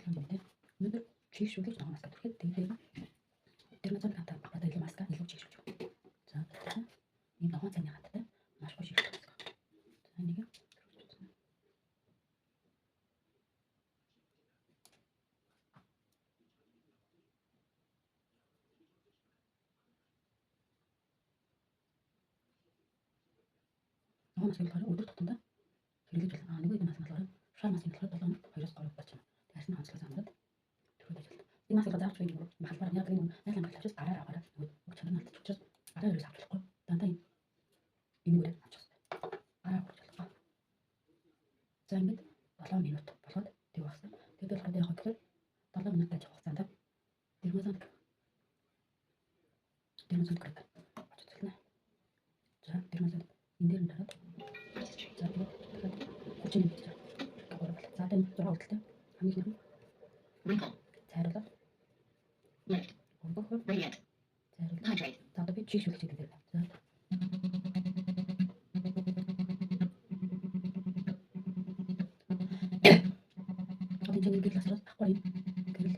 7-7 өнөөдөр чийгшүүлж байгаа маска түрхэд тэгээд тэр нь цаана одоо илүү маска илүү чийгшүүлж байгаа. За ийм ногоон цайны хаттай маш гоё шийдвэр маска. За энийг ногоон маскыг болохоор өдөр тутамдаа хэрэглэж байна. Нэг нэг маскыг болохоор шар маскыг болохоор 7 хоногт 2-3 болж байна. Тэгэхээр нь онцлог замраад түрхэд ажилладаг. Энэ маскыг заавч нэг халбаар яг энэ найлан баталж гараар аваараа нэг чанар алдчих учраас гараа ерөөс авч болохгүй. Дандаа энэ үрээ авчих хэрэгтэй. Гараа хурж болохгүй. За ингэж 7 минут болоод тэг багсаа. Тэгээд болохоор яг гэхээр 7 минут ажих хугацаанд дэрмозонт гэрэг очицлаа. За дэрмозонт энэ дээр нь дараад за тэгээд хүчин нэмж чаа. За тэгээд 6 хүртэл хамгийн хэрэг цайруулаад Radiant. Hydrate. за одоо би чийгшүүлж байгаа гэдэг. За одоо энэ нэг гласаас авахгүй гэрэл.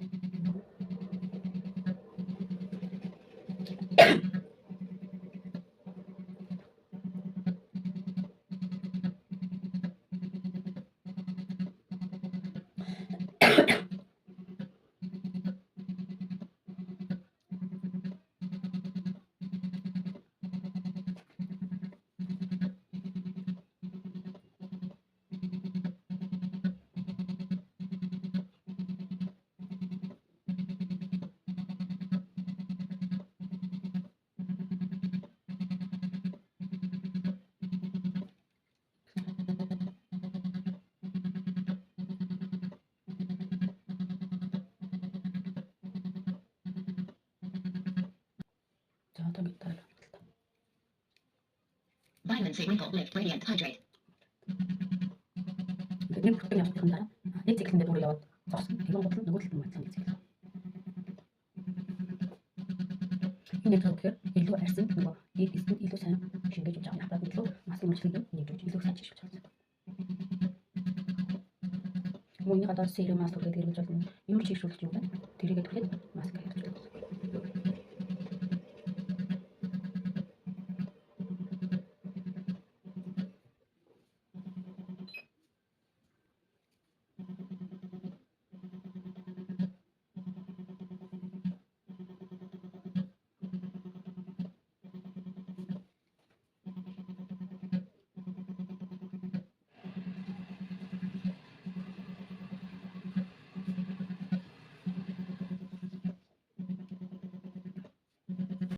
За одоо ингэ дараа. Vitamin C wrinkle lift radiant hydrate. Нэг бүртгэн явуулсан дараа нэг циклэндээ бүр яваад зогсон. Тэгээд бодлоо нөгөө талд нь батлан нэг цикл. Энэ тэгэхээр илүү арьсан нөгөө илүү сайн шингээж өгч байгаа. Хатаад илүү масын үйлчлэгийг нэгжүүлж илүү сайн чийгч байгаа. Мөн нэг одоо серум мас түргээд хэрэгж болно. Ямар чийгшүүлж юу вэ? Тэрийгээ түрээд маска хийж болно.